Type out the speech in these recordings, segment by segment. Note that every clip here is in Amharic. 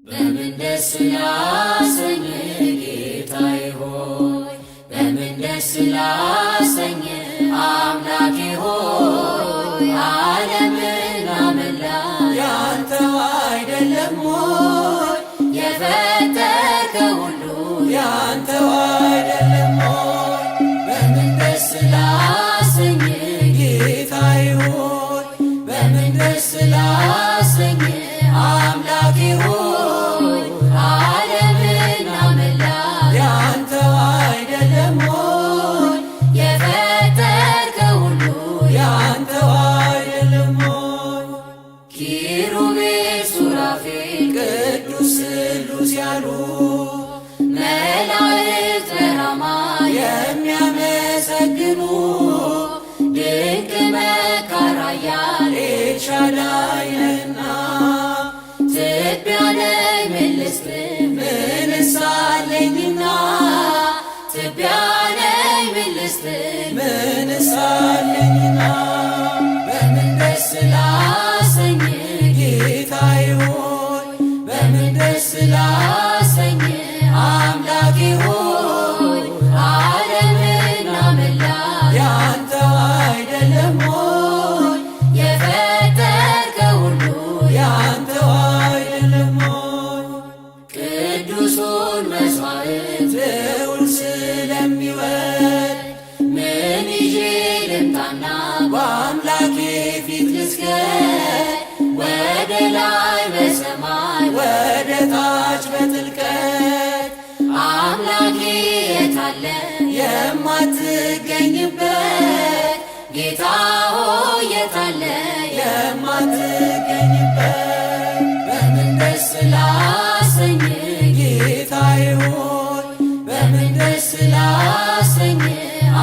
በምን ደስ ላሰኝ ጌታዬ ሆይ በምን ደስ ላሰኝ አምላኬ ሆይ ዓለምን አመላ ያንተው አይደለም ሆይ የፈጠርከው ሁሉ ያንተው አይደለም ሆይ በምን ደስ ላሰኝ ጌታዬ ሆይ በምን ደስ ላሰኝ አምላኬ ሆይ ዓለምን አመላ ያንተው አይደለም ሆይ የፈጠርከው ሁሉ ያንተው አይደለም ሆይ ኪሩቤል ሱራፌል ቅዱስ ስሉስ ያሉ መላእክት በራማ የሚያመሰግኑ ድንቅ መካር ኃያል ኤልሻዳይ ነህና ትቢያ ነኝ ምን ልስጥህ ምንስ አለኝና ትቢያ ነኝ ምን ልስጥህ ምንስ አለኝና በምን ደስ ላሰኝ ጌታዬ ሆይ በምን ደስ ላሰኝ አምላኬ ሆይ ዓለምን አመላ ያንተው አይደለም ሆይ የፈጠርከው ሁሉ ያንተው አይደለም ሆይ ቅዱሱን መሥዋዕት ልዑል ስለሚወድ ምን ይዤ ልምጣና በአምላኬ ፊት ልስገድ ወደ ላይ በሰማይ ወደ ታች በጥልቀት አምላኬ የታለ የማትገኝበት ጌታ ሆይ የታለ የማትገኝበት በምን ደስ ላሰኝ ጌታዬ ሆይ በምን ደስ ላሰኝ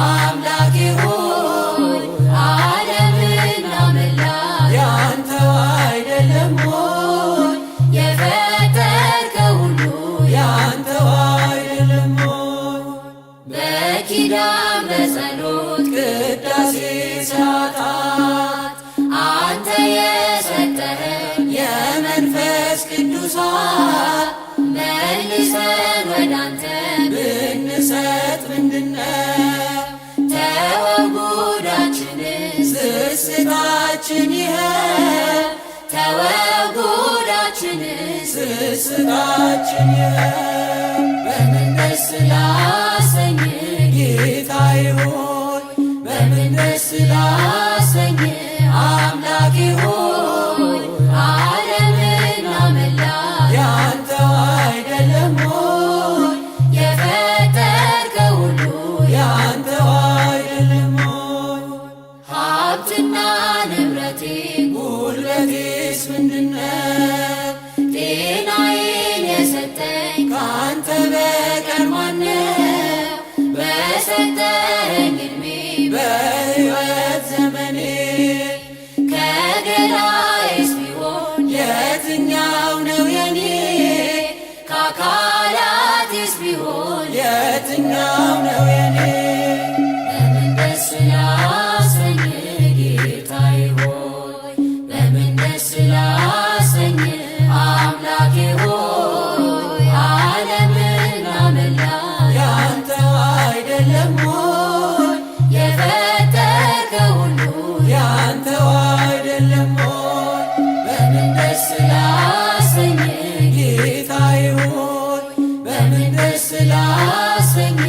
አምላኬ ሆይ ዓለምን አመላ ያንተው አይደለም ሆይ የፈጠርከው ሁሉ ያንተው አይደለም ሆይ በኪዳን በጸሎት ቅዳሴ ሰዓታት አንተ የሰጠኸኝ የመንፈስ ቅዱሳት መልሰን ወዳንተ ብንሰጥ ምንድነው ተወው ጉዳችንን ስስታችን ይኸው ተወው ጉዳችንን ስስታችን ይኸው በምን ደስ ላሰኝ ጌታዬ ሆይ በምን ደስ ላሰኝ አምላኬ ሆይ ዓለምን አመላ ያንተው አይደለም ሆይ የፈጠርከው ሁሉ ያንተው አይደለም ሆይ ሀብትና ንብረቴ ጉልበቴስ ምንድነው ጤናዬን የሰጠኝ ካንተ በቀር ማነው በሰጠኸኝ ዕድሜ በሕይወት ዘመኔ ከገላዬስ ቢሆን የትኛው ነው የኔ ከአካላቴስ ቢሆን የትኛው ነው የኔ በምን ደስ ላሰኝ ጌታዬ ሆይ በምን ደስ ላሰኝ አምላኬ ሆይ ዓለምን አመላ ያንተው አይደለም ሆይ የፈጠርከው ሁሉ ያንተው አይደለም ሆይ በምን ደስ ላሰኝ ጌታዬ ሆይ በምን ደስ ላሰኝ